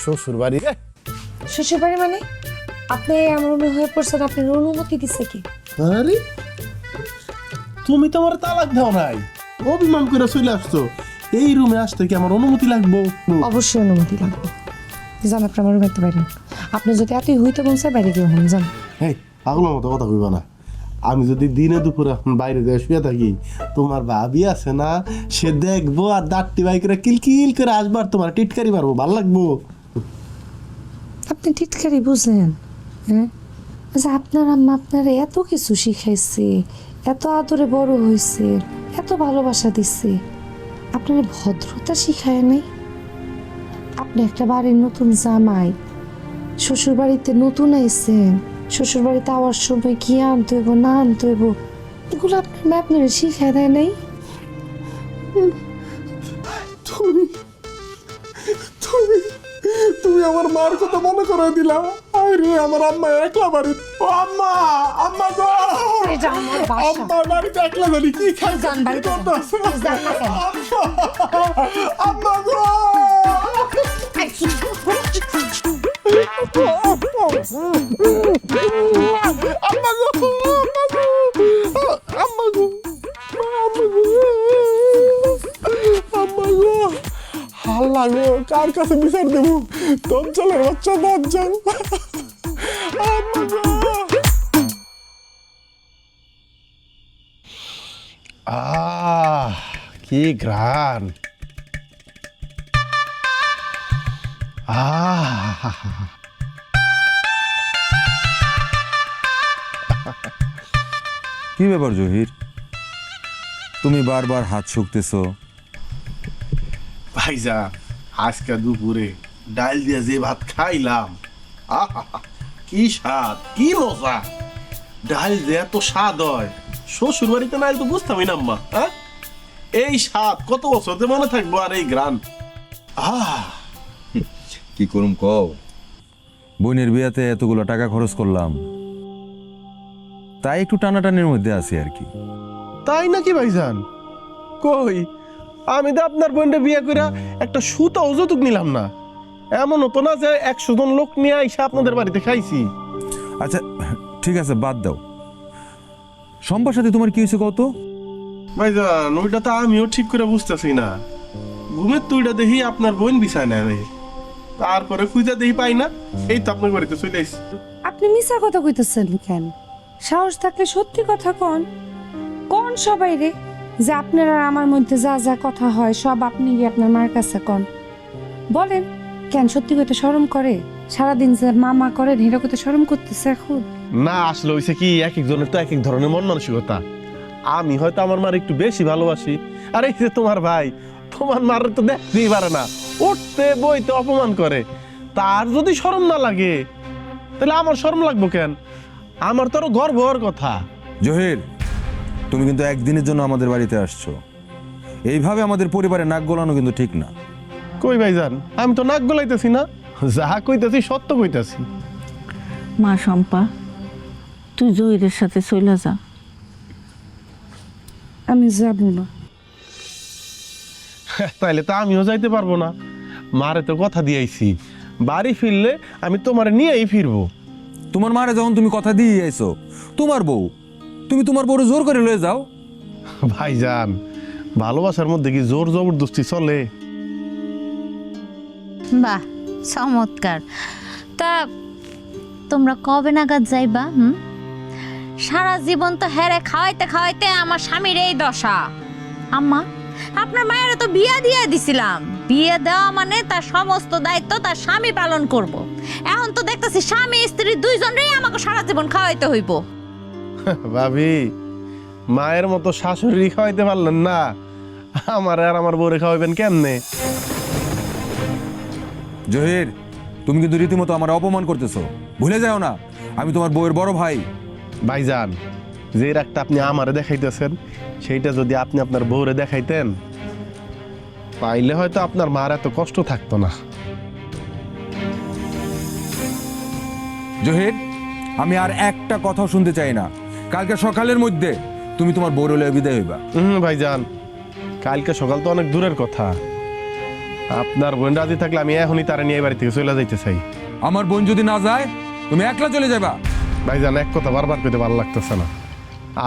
শ্বশুর বাড়ি রে। শ্বশুর বাড়ি মানে? আপনি এমন হয়ে পড়ছেন, আপনার অনুমতি দিচ্ছে কি? আরে, তুমি তো আমার তালাক দাও নাই, অভিমান করে চলে আসছো, এই রুমে আসতে কি আমার অনুমতি লাগবো? অবশ্যই অনুমতি লাগবে। জান, আপনি আমার রুমে বাইরে, আপনি যদি এতই হইতে বলছে বাইরে গিয়ে হন যান। এই পাগলের মতো কথা কইবা না, আমি যদি দিনে দুপুরে এখন বাইরে যাই শুয়ে থাকি, তোমার ভাবি আছে না, সে দেখবো আর দাঁতটি বাই করে কিলকিল করে আসবার, তোমার টিটকারি মারবো, ভাল লাগবো। আপনি টিটকারি বুঝেন? হ্যাঁ, আচ্ছা, আপনার আম্মা আপনার এত কিছু শিখাইছে, এত আদরে বড় হয়েছে, এত ভালোবাসা দিচ্ছে, আপনার ভদ্রতা শিখায় নাই? আপনি একটা বাড়ির নতুন জামাই, শ্বশুর বাড়িতে নতুন আইছেন, শ্বশুর বাড়িতে আওয়ার সময় কি আনতে হইব না আনতে হইব এগুলো আপনার মা আপনার শিখায় দেয় নাই? তুমি আমার মার কথা মনে করে দিলা। আরে আমার আম্মা একলা বাড়ি। ও আম্মা, আম্মা গো, এটা আমার বাসা। আম্মা বাড়িতে একলা জানি কি খাই যান বাড়িতে যান। করতেছে। যান না কেন? আম্মা গো, আম্মা গো, আম্মা গো, আম্মা গো, হাল্লা গো, কার কাছে বিচার দেবো? দজ্জালের বাচ্চা দজ্জাল। আম্মা গো। কি ঘ্রাণ! কি ব্যাপার জহির, তুমি বারবার হাত শুকতেছো? ভাইজা, আজকে দুপুরে ডাল দিয়ে যে ভাত খাইলাম, কি স্বাদ, কি মজা! ডাল যে এত স্বাদ হয়, শ্বশুর বাড়িতে না তো বুঝতামই না আম্মা। এই স্বাদ কত বছর মনে থাকবো, আর এই গ্রান। কি করুম কও, বোনের বিয়াতে এতগুলো টাকা খরচ করলাম, তাই একটু টানাটানির মধ্যে আছি আর কি। তাই নাকি ভাইজান? কই, আমি তো আপনার বোনটা বিয়ে করে একটা সুতা যৌতুক নিলাম না। এমন হতো না যে 100 জন লোক নিয়ে আইসা আপনাদের বাড়িতে খাইছি। আচ্ছা ঠিক আছে, বাদ দাও। সম্পার সাথে তোমার কি হয়েছে কত? ভাইজান, ওইটা তো আমিও ঠিক করে বুঝতেছি না। ঘুমের তুইটা দেখি আপনার বোন বিছায় নেয়, তারপরে খুঁজা দেখি পাই না, এই তো আপনার বাড়িতে চলে আসছি। আপনি মিছা কথা কইতেছেন কেন? সাহস থাকলে সত্যি কথা কন। কোন সবাই রে যে আপনার আর আমার মধ্যে যা যা কথা হয় সব আপনি গিয়ে আপনার মার কাছে কন। বলেন কেন, সত্যি কইতে শরম করে? সারাদিন যে মামা করেন হেরা কইতে শরম করতেছে এখন? না, আসলে হইছে কি, এক একজনের তো এক এক ধরনের মন মানসিকতা। আমি হয়তো আমার মার একটু বেশি ভালোবাসি, আর এই যে তোমার ভাই, তোমার মার তো দেখতেই পারে না, উঠতে বইতে অপমান করে। তার যদি শরম না লাগে, তাহলে আমার শরম লাগবো কেন? আমার তো আরো গর্ব হওয়ার কথা। জহির, তুমি কিন্তু একদিনের জন্য আমাদের বাড়িতে আসছো, এইভাবে আমাদের পরিবারে নাক গলানো কিন্তু ঠিক না। কই ভাইজান, আমি তো নাক গলাইতেছি না, যা কইতেছি সত্য কইতেছি। মা শম্পা, তুই জহিরের সাথে চলে যা। আমি যাব না। তাইলে তো আমিও যাইতে পারবো না। মারে তো কথা দিয়েছি, বাড়ি ফিরলে আমি তোমারে নিয়েই ফিরবো। তোমার মারে যখন তুমি কথা দিয়ে আইছো, তোমার বউ, তুমি তোমার বউরে জোর করে লয়ে যাও। ভাইজান, ভালোবাসার মধ্যে কি জোর জবরদস্তি চলে? বাহ, চমৎকার। তা তোমরা কবে নাগাদ যাইবা? সারা জীবন তো হেরে খাওয়াইতে খাওয়াইতে আমার স্বামীর এই দশা। আম্মা, আপনার মায়ের তো বিয়া দিয়ে দিছিলাম, বিয়ে দেওয়া মানে তার সমস্ত দায়িত্ব তার স্বামী পালন করব। এখন তো দেখতেছি স্বামী স্ত্রী দুইজনেরই আমাকে সারা জীবন খাওয়াইতে হইব। ভাবি, মায়ের মতো শাশুড়ি খাওয়াইতে পারলেন না, আমার আর আমার বউরে খাওয়াইবেন কেমনে? জহির, তুমি কিন্তু রীতিমতো আমার অপমান করতেছো, ভুলে যাও না আমি তোমার বউয়ের বড় ভাই। ভাইজান, যে রাগটা আপনি আমারে দেখাইতেছেন, সেইটা যদি আপনি আপনার বউরে দেখাইতেন, পাইলে হয়তো আপনার মার এত কষ্ট থাকতো না। জহির, আমি আর একটা কথাও শুনতে চাই না। কালকে সকালের মধ্যে তুমি তোমার বউরে লয়ে বিদায় হইবা। ভাইজান, কালকে সকাল তো অনেক দূরের কথা। আপনার বোন রাজি থাকলে আমি এখনই তারা নিয়ে বাড়ি থেকে চলে যাইতে চাই। আমার বোন যদি না যায়, তুমি একলা চলে যাবা। ভাইজান, এক কথা বারবার কইতে ভালো লাগতেছে না।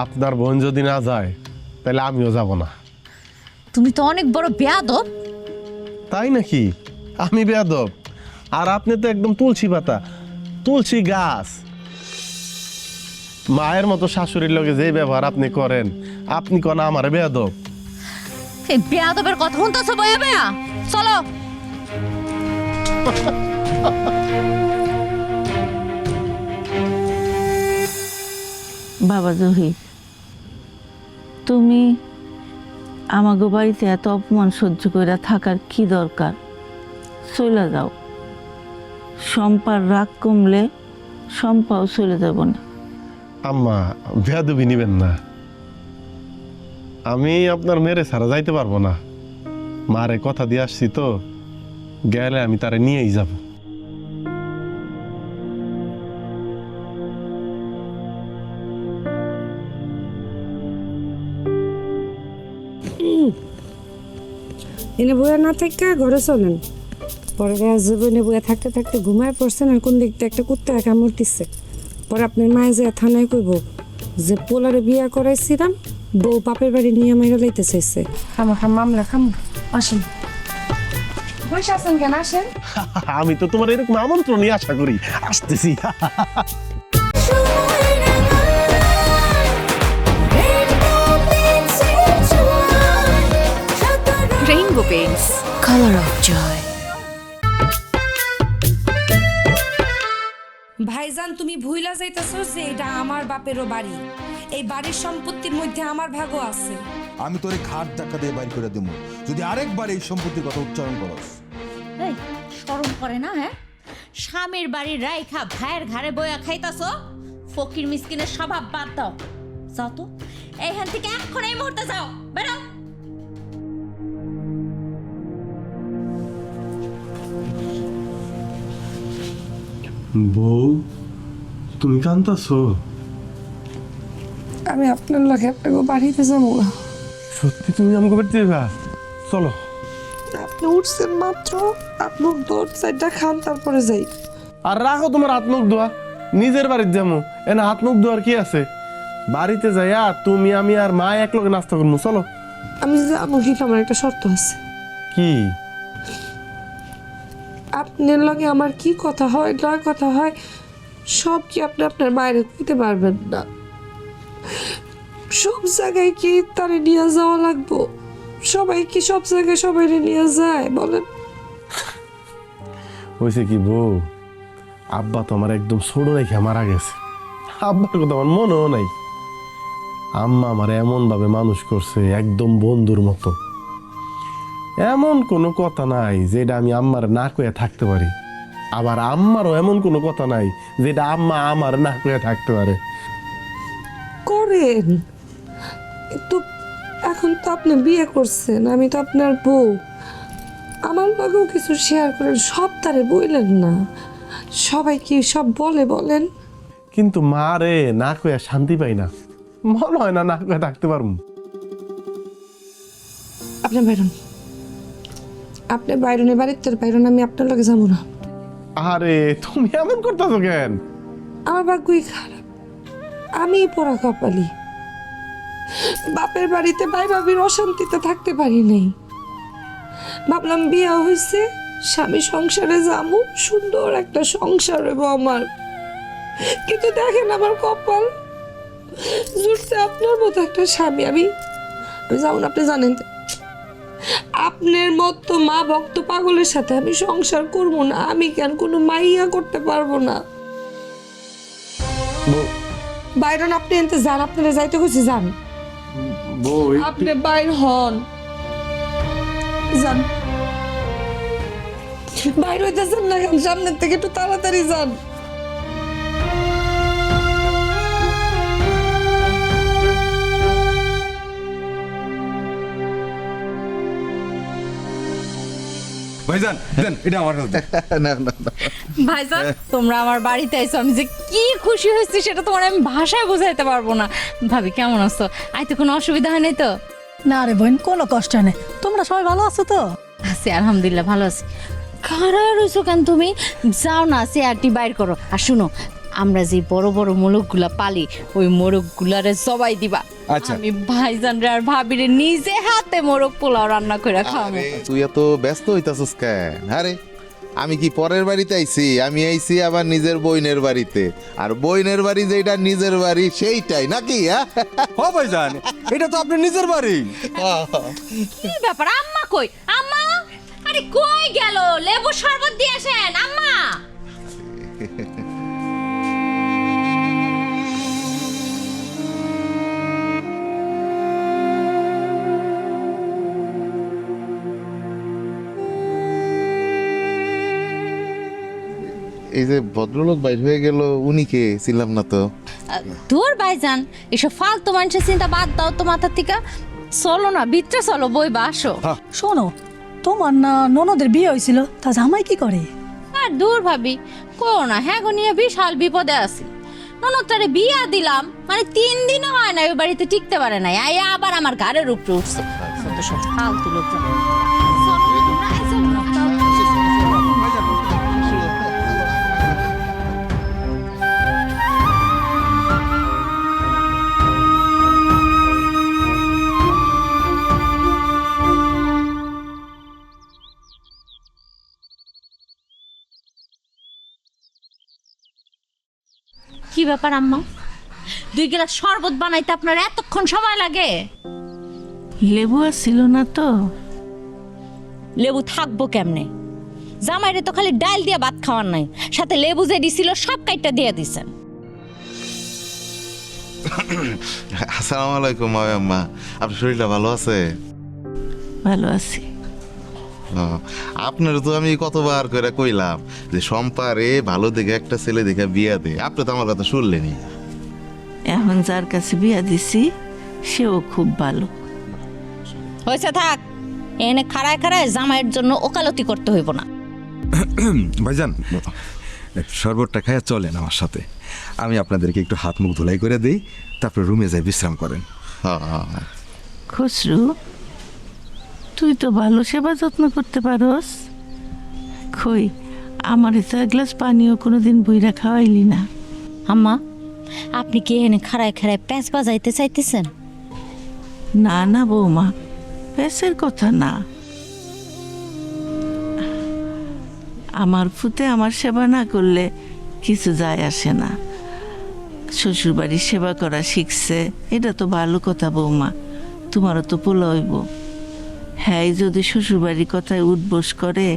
আপনার বোন যদি না যায়, তাহলে আমিও যাব না। তুমি তো অনেক বড় বেয়াদব। তাই নাকি? আমি বেয়াদব? আর আপনি তো একদম তুলসী পাতা, তুলসী গাছ। মায়ের মতো শাশুড়ির লগে যে ব্যবহার আপনি করেন, আপনি কোন আমার বেয়াদব? এই বেয়াদবের কথা শুনতেছো বয়া বয়া? চলো। বাবা জহির, তুমি আমাগো বাড়িতে এত অপমান সহ্য করে থাকার কি দরকার? চলে যাও। শম্পার রাগ কমলে শম্পাও চলে যাব না। আম্মা বেয়াদবি নিবেন না, আমি আপনার মেরে ছাড়া যাইতে পারবো না। মারে কথা দিয়ে আসছি তো, গেলে আমি তারে নিয়েই যাব। এনে বইয়া না থেকে ঘরে চলেন। পরে এনে বইয়া থাকতে থাকতে ঘুমায় পড়ছেন আর কোন দিক দিয়ে একটা কুত্তা কামড় দিচ্ছে। পরে আপনার মায়ে যে থানায় কইব যে পোলারে বিয়া করাইছিলাম, বউ বাপের বাড়ি নিয়ে মাইরা লাইতে চাইছে। আমার মামলা খাম। আসেন, বসে আছেন কেন? আসেন। আমি তো তোমার এরকম আমন্ত্রণই আশা করি, আসতেছি। Rainbow Paints, Color of Joy. ভাইজান, তুমি ভুইলা যাইতেছো যে এটা আমার বাপেরও বাড়ি। এই বাড়ির সম্পত্তির মধ্যে আমার ভাগও আছে। আমি তোরে ঘাট ধাক্কা দিয়ে বাইর করে দেবো যদি আরেকবার এই সম্পত্তির কথা উচ্চারণ করস। এই শরম করে না? হ্যাঁ, স্বামীর বাড়ির রাইখা ভাইয়ের ঘাড়ে বইয়া খাইতাছো। ফকির মিসকিনের স্বভাব বাদ দাও। যাও তো এইখান থেকে, এখন এই মুহূর্তে যাও, বেরো। বউ, তুমি কান্তাছো? আমি আপনার লগে আপনাকে বাড়িতে যাবো না। সত্যি তুমি আমাকে বাড়িতে যাবা? চলো। আপনি উঠছেন মাত্র, আপনার দৌড় চারটা খান, তারপরে যাই। আর রাখো তোমার হাত মুখ ধোয়া, নিজের বাড়িতে যাবো। এনা হাত মুখ ধোয়ার কি আছে? বাড়িতে যাইয়া তুমি আমি আর মা এক লগে নাস্তা করবো। চলো। আমি যাবো, কিন্তু আমার একটা শর্ত আছে। কি? আপনার লগে আমার কি কথা হয় না কথা হয় সব কি আপনি আপনার বাইরে কইতে পারবেন না? সব জায়গায় কি তারে নিয়ে যাওয়া লাগবো? সবাই কি সব জায়গায় সবাই নিয়ে যায় বলেন? হয়েছে কি বউ, আব্বা তো আমার একদম ছোট রেখে মারা গেছে। আব্বার কথা আমার মনেও নাই। আম্মা আমার এমন ভাবে মানুষ করছে, একদম বন্ধুর মতো। এমন কোনো কথা নাই যেটা আমি আম্মার না কয়ে থাকতে পারি, আবার আম্মারও এমন কোনো কথা নাই যেটা আম্মা আমার না কয়ে থাকতে পারে। করেন কিন্তু এখন তো আপনি বিয়ে করছেন, আমি তো আপনার বউ। আমার লগেও কিছু শেয়ার করেন, সব তারে বললেন না। সবাই কি সব বলে বলেন? কিন্তু মা রে না কয়ে শান্তি পাই না, মনে হয় না না কয়ে থাকতে পারবো। আপনি বাইরন, আপনি বাইরনে বাড়িতে বাইরন, আমি আপনার লগে যাবো না। আরে তুমি এমন করতেছো কেন? আমার ভাগ্যই খারাপ, আমি পড়া কপালি। বাপের বাড়িতে ভাই ভাবির অশান্তিতে থাকতে পারি নাই। ভাবলাম বিয়ে হয়েছে, স্বামী সংসারে যাবো, সুন্দর একটা সংসার হইব আমার। কিন্তু দেখেন আমার কপাল জুটছে আপনার মতো একটা স্বামী। আমি যাবো না। আপনি জানেন আপনার মতো মা ভক্ত পাগলের সাথে আমি সংসার করবো না। আমি কেন কোনো মাইয়া করতে পারবো না। বাইরন, আপনি এনতে যান, আপনারা যাইতে খুশি যান। আপনি বাইর হন, যান। বাইর হইতেছেন না কেন? সামনের থেকে একটু তাড়াতাড়ি যান। ভাইজান দেন এটা আমার কাছে দেন। না না না। ভাইজান, তোমরা আমার বাড়িতে আইছো, আমি যে কি খুশি হয়েছি সেটা তোমার আমি ভাষায় বোঝাইতে পারবো না। ভাবি কেমন আছো? আইতে কোনো অসুবিধা হয় নাই তো? না রে বোন, কোনো কষ্ট নেই। তোমরা সবাই ভালো আছো তো? আছি আলহামদুলিল্লাহ, ভালো আছি। খারাপ রয়েছো কেন তুমি? যাও না, চেয়ারটি বাইর করো। আর শুনো, আমরা যে বড় বড় মোরগগুলা পালি, ওই মোরগগুলারে সবাই দিবা। আচ্ছা। আমি ভাইজানরে আর ভাবিরে নিজে হাতে মোরগ পোলাও রান্না করে খাওয়াবো। তুই এত ব্যস্ত হইতাছিস কেন? আরে আমি কি পরের বাড়িতে আইছি? আমি আইছি আমার নিজের বইনের বাড়িতে, আর বইনের বাড়ি যেটা নিজের বাড়ি সেইটাই নাকি? হ্যাঁ ও ভাইজান, এটা তো আপনার নিজের বাড়ি। কি ব্যাপার? আম্মা কই? আম্মা, আরে কই গেল? লেবু শরবত দিয়ে আসেন আম্মা। এই যে ভদ্রলোক বাইর হয়ে গেল, উনি কে? ছিলাম না তো। দূর ভাইজান, এসব ফালতু মানুষের চিন্তা বাদ দাও তো মাথা থেকে। চলো না ভিতরে চলো, বইবা আসো। শোনো, তোমার না ননদের বিয়ে হয়েছিল, তা জামাই কি করে? আর দূর ভাবি, কো না, হ্যাঁ গো নিয়ে বিশাল বিপদে আছি। ননদটারে বিয়া দিলাম, মানে 3 দিনও হয় না ওই বাড়িতে টিকতে পারে নাই, আই আবার আমার ঘরের উপরে উঠছে। কত সব ফালতু লোকজন। কি ব্যাপার আম্মা, 2 গ্লাস শরবত বানাইতে আপনার এতক্ষণ সময় লাগে? লেবু ছিল না তো। লেবু থাকবো কেমনে? জামাইরে তো খালি ডাল দিয়ে ভাত খাওয়ার নাই, সাথে লেবু যে দিছিল সব কাইটা দিয়ে দিছেন। আসসালামু আলাইকুম আম্মা, আপনার শরীরটা ভালো আছে? ভালো আছি। আপনার তো আমি কতবার করে কইলাম যে সম্পারে ভালো দেখে একটা ছেলে দেখে বিয়া দে, আপনি তো আমার কথা শুনলেনি। এখন যার কাছে বিয়া দিছি সেও খুব ভালো। হয়েছে থাক, এনে খাড়ায় খাড়ায় জামাইয়ের জন্য ওকালতি করতে হইব না। ভাইজান, শরবতটা খাইয়া চলেন আমার সাথে, আমি আপনাদেরকে একটু হাত মুখ ধুলাই করে দিই, তারপর রুমে যাই বিশ্রাম করেন। খসরু, তুই তো ভালো সেবা যত্ন করতে পারস। কই আমার তো 1 গ্লাস পানিও কোনোদিন বইরা খাওয়াইলি না। আম্মা, আপনি কি এনে খাড়ায় খাড়ায় প্যাঁচ বাজাইতে চাইতেছেন? না না বৌমা, পেশের কথা না। আমার ফুতে আমার সেবা না করলে কিছু যায় আসে না। শ্বশুরবাড়ির সেবা করা শিখছে, এটা তো ভালো কথা বৌমা। তোমারও তো পোলা হইব। হ্যাঁ, যদি শ্বশুরবাড়ির কথায় উঠবোস করে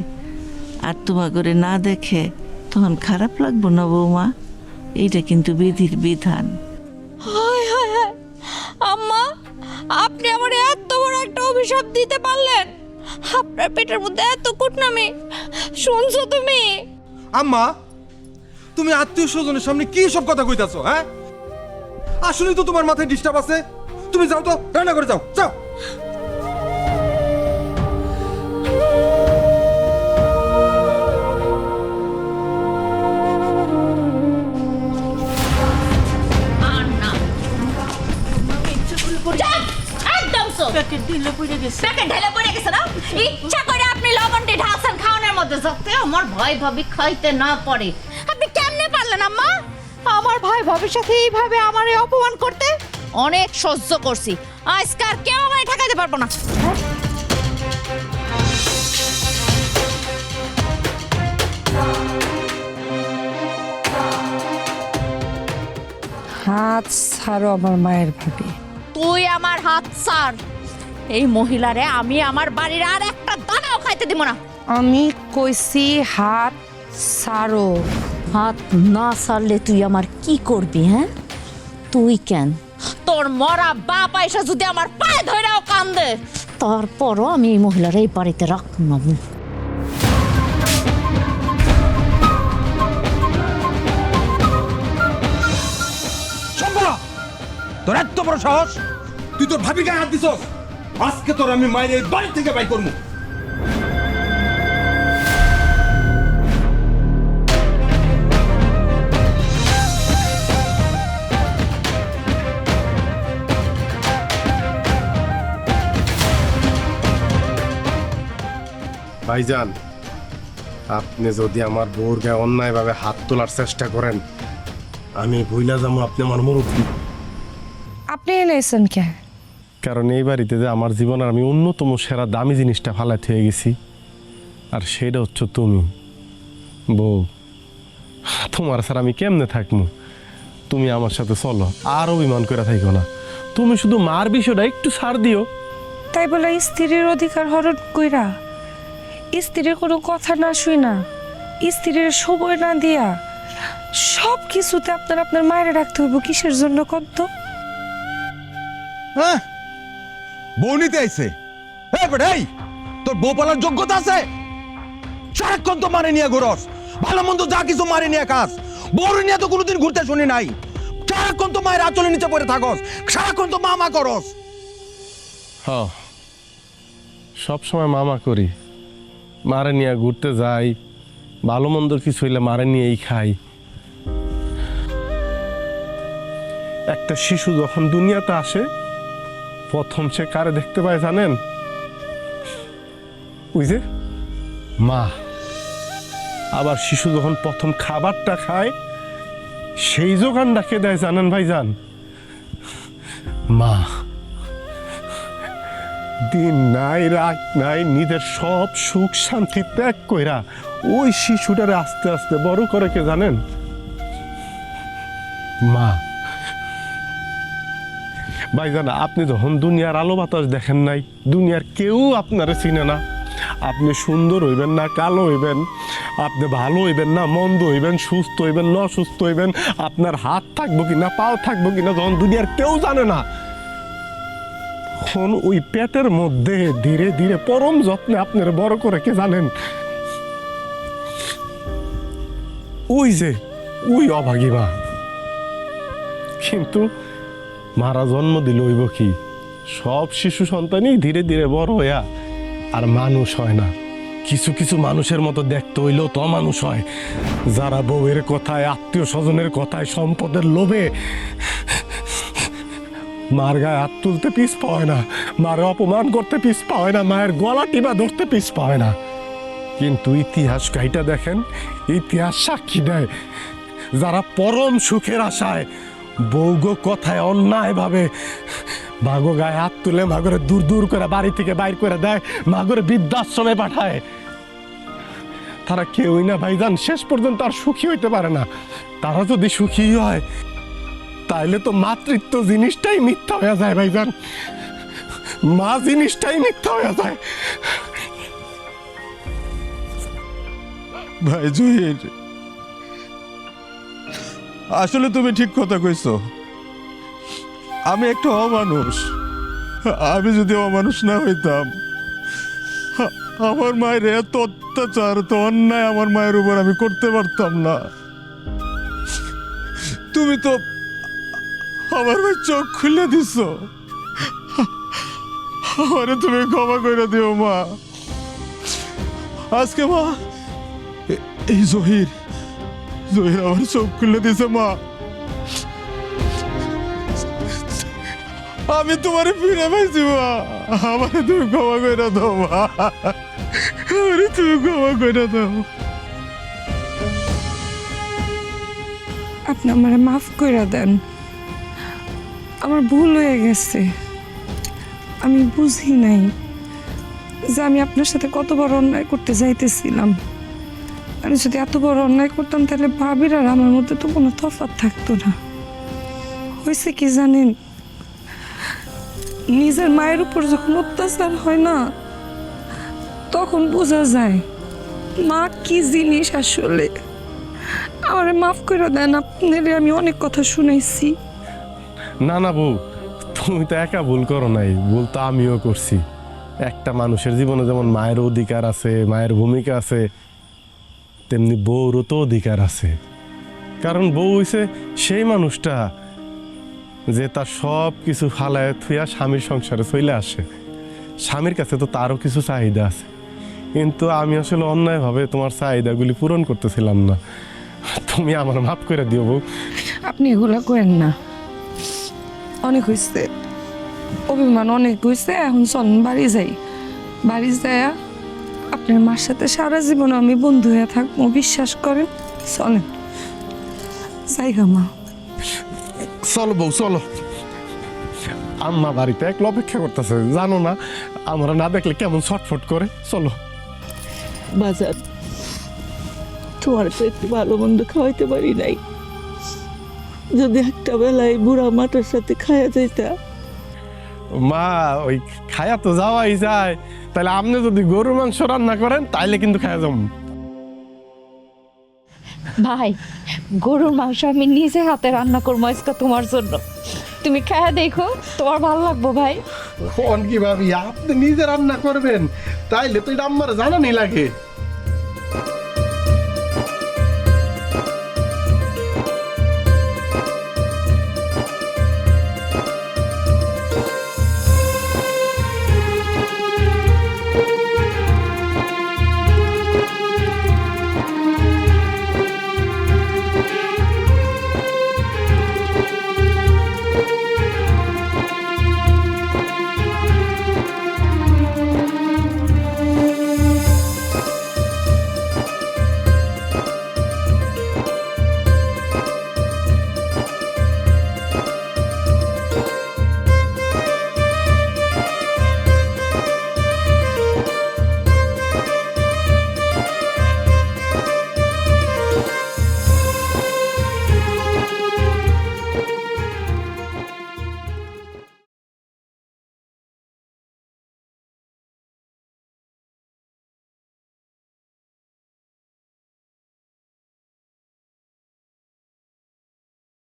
আর তোমার করে না দেখে, তখন খারাপ লাগবো না বৌমা? এইটা কিন্তু বিধির বিধান। হায় হায় হায়, আম্মা আপনি আমার এত বড় একটা অভিশাপ দিতে পারলেন? আপনার পেটের মধ্যে এত কুটনামি শুনছো তুমি? আম্মা, তুমি আত্মীয় স্বজনের সামনে কি সব কথা কইতাছো? হ্যাঁ, আসলে তো তোমার মাথায় ডিস্টার্ব আছে। তুমি যাও তো, রান্না করে যাও, যাও। একদম সো প্যাকেট ঢেলে পড়ে গেছে না? ইচ্ছা করে আপনি লবণটি ঢালছেন খাওয়ানোর মধ্যে, যাতে আমার ভয় ভাবি খাইতে না পড়ে। আপনি কেমনে পারলেন আম্মা আমার ভাই ভাবির সাথে এইভাবে আমারে অপমান করতে? অনেক সহ্য করছি, আজকাল কেউ আমায় ঠেকাতে পারবো না। হাত ছাড়ো আমার মায়ের ভাবি। তুই আমার হাত ছাড়, এই মহিলারে আমি আমার বাড়ির আর একটা দানাও খাইতে দিব না। আমি কইছি হাত ছাড়ো। হাত না ছাড়লে তুই আমার কি করবি? হ্যাঁ, তুই কেন, তোর মরা বাপ আইসা যদি আমার পায়ে ধরেও কান্দে, তারপরও আমি এই মহিলার এই বাড়িতে রাখব না। তোর এত বড় সাহস, তুই তোর ভাবি গায়ে হাত দিছস? আজকে তোর আমি মায়ের এই বাড়ি থেকে বাই করবো। ভাইজান, আপনি যদি আমার বউর গায়ে অন্যায়ভাবে হাত তোলার চেষ্টা করেন, আমি ভুইলা যাবো আপনি আমার মুরব্বী। আপনি এনেছেন কে? কারণ এই বাড়িতে যে আমার জীবনের আমি অন্যতম সেরা দামি জিনিসটা ফালাতে হয়ে গেছি, আর সেটা হচ্ছে তুমি বউ। তোমার স্যার আমি কেমনে থাকবো? তুমি আমার সাথে চলো, আর অভিমান করে থাকো না। তুমি শুধু মার বিষয়টা একটু ছাড় দিও। তাই বলে স্ত্রীর অধিকার হরণ কইরা, স্ত্রীর কোনো কথা না শুই না, স্ত্রীর সময় না দিয়া, সব কিছুতে আপনার আপনার মায়ের রাখতে হইব কিসের জন্য কত? হ্যাঁ, বউ নিতে আইছে। এই বেটা, এই তোর বউ পালার যোগ্যতা আছে? সারাক্ষণ তো মানে নিয়ে ঘুরস, ভালো মন্দ যা কিছু মারি নিয়ে খাস, বড় নিয়ে তো কোনোদিন ঘুরতে শুনি নাই। সারাক্ষণ তো মায়ের আঁচলের নিচে পড়ে থাকস, সারাক্ষণ তো মামা করস। হ, সব সময় মামা করি, মারে নিয়ে ঘুরতে যাই, ভালো মন্দ কিছু হইলে মারে নিয়েই খাই। একটা শিশু যখন দুনিয়াতে আসে প্রথম সে কারে দেখতে পায় জানেন? ওই যে মা। আবার শিশু যখন প্রথম খাবারটা খায় সেই যোগানটা কে দেয় জানেন ভাইজান? মা। দিন নাই রাত নাই নিজের সব সুখ শান্তি ত্যাগ কইরা ওই শিশুটারে আস্তে আস্তে বড় করে কে জানেন? মা। ভাইজান, আপনি যখন দুনিয়ার আলো বাতাস দেখেন নাই, দুনিয়ার কেউ আপনারে চিনে না, আপনি সুন্দর হইবেন না কালো হইবেন, আপনি ভালো হইবেন না মন্দ হইবেন, সুস্থ হইবেন না অসুস্থ হইবেন, আপনার হাত থাকবো কিনা পাও থাকবো কিনা যখন দুনিয়ার কেউ জানে না, তখন ওই পেটের মধ্যে ধীরে ধীরে পরম যত্নে আপনার বড় করে কে জানেন? ওই যে ওই অভাগী মা। কিন্তু মারা জন্ম দিল হইব কি, সব শিশু সন্তানই ধীরে ধীরে বড় হইয়া আর মানুষ হয় না। কিছু কিছু মানুষের মতো দেখতে হইলেও তো মানুষ হয়, যারা বউয়ের কথায় আত্মীয় স্বজনের কথায় সম্পদের লোভে মার গায়ে হাত তুলতে পিছ পায় না, মারে অপমান করতে পিছ পায় না, মায়ের গলা টিপা ধরতে পিছ পায় না। কিন্তু ইতিহাস কাইটা দেখেন, ইতিহাস সাক্ষী দেয় যারা পরম সুখের আশায় বউগো কথায় অন্যায় ভাবে মাগো গায়ে হাত তুলে মাগরে দূর দূর করে বাড়ি থেকে বাইর করে দেয়, মাগরে বৃদ্ধাশ্রমে পাঠায়, তারা কেউই না ভাইজান শেষ পর্যন্ত আর সুখী হইতে পারে না। তারা যদি সুখী হয় তাইলে তো মাতৃত্ব জিনিসটাই মিথ্যা হয়ে যায় ভাইজান, মা জিনিসটাই মিথ্যা হয়ে যায়। ভাই জহির, আসলে তুমি ঠিক কথা কইছো। আমি একটা অমানুষ। আমি যদি অমানুষ না হইতাম, আমার মায়ের এত অত্যাচার তো অন্যায় আমার মায়ের উপর আমি করতে পারতাম না। তুমি তো আমার ভাই চোখ খুলে দিছ, আমারে তুমি ক্ষমা করে দিও মা। আজকে মা এই জহির আমার চোখ খুলে দিছে মা। আমি তোমারে ফিরে পাইছি মা, আমারে তুমি ক্ষমা করে দাও মা, আমারে তুমি ক্ষমা করে দাও। আপনি আমারে মাফ করে দেন, আমার ভুল হয়ে গেছে। আমি বুঝি নাই যে আমি আপনার সাথে কত বড় অন্যায় করতে যাইতেছিলাম। আমি যদি এত বড় অন্যায় করতাম তাহলে ভাবির আর আমার মধ্যে তো কোনো তফাৎ থাকতো না। হয়েছে কি জানেন, নিজের মায়ের উপর যখন অত্যাচার হয় না তখন বোঝা যায় মা কি জিনিস আসলে। আমারে মাফ করে দেন, আপনারে আমি অনেক কথা শুনাইছি। না না বউ, তুমি তো একা ভুল করো নাই, ভুল তো আমিও করছি। একটা মানুষের জীবনে যেমন মায়ের অধিকার আছে, মায়ের ভূমিকা আছে, তেমনি বউরও তো অধিকার আছে। কারণ বউ হইছে সেই মানুষটা যে তার সব কিছু ফালায় থুইয়া স্বামীর সংসারে চলে আসে। স্বামীর কাছে তো তারও কিছু চাহিদা আছে, কিন্তু আমি আসলে অন্যায়ভাবে তোমার চাহিদাগুলি পূরণ করতেছিলাম না। তুমি আমার মাফ করে দিও বউ। আপনি এগুলা করেন না, অনেক হয়েছে, অভিমান অনেক হয়েছে। এখন চলেন বাড়ি যাই, বাড়ি যাইয়া আপনার মার সাথে সারা জীবন আমি বন্ধু হয়ে থাকবো, বিশ্বাস করেন। চলেন যাইগা মা। চলো বউ চলো, আম্মা বাড়িতে একলা অপেক্ষা করতেছে, জানো না আমরা না দেখলে কেমন ছটফট করে। চলো। বাজার, তোমার তো একটু ভালো মন্দ খাওয়াইতে পারি নাই, যদি একটা বেলায় বুড়া মাটার সাথে খাইয়া যাইতা। মা ওই খায়া তো যাওয়াই যায়, তাহলে আপনি যদি গরুর মাংস রান্না করেন তাইলে কিন্তু খায়া যাবো। ভাই, গরুর মাংস আমি নিজে হাতে রান্না করবো আজকে তোমার জন্য, তুমি খেয়ে দেখো, তোমার ভালো লাগবো ভাই। কোন কি ভাবি, আপনি নিজে রান্না করবেন তাইলে তো এটা আমার জানানি লাগে।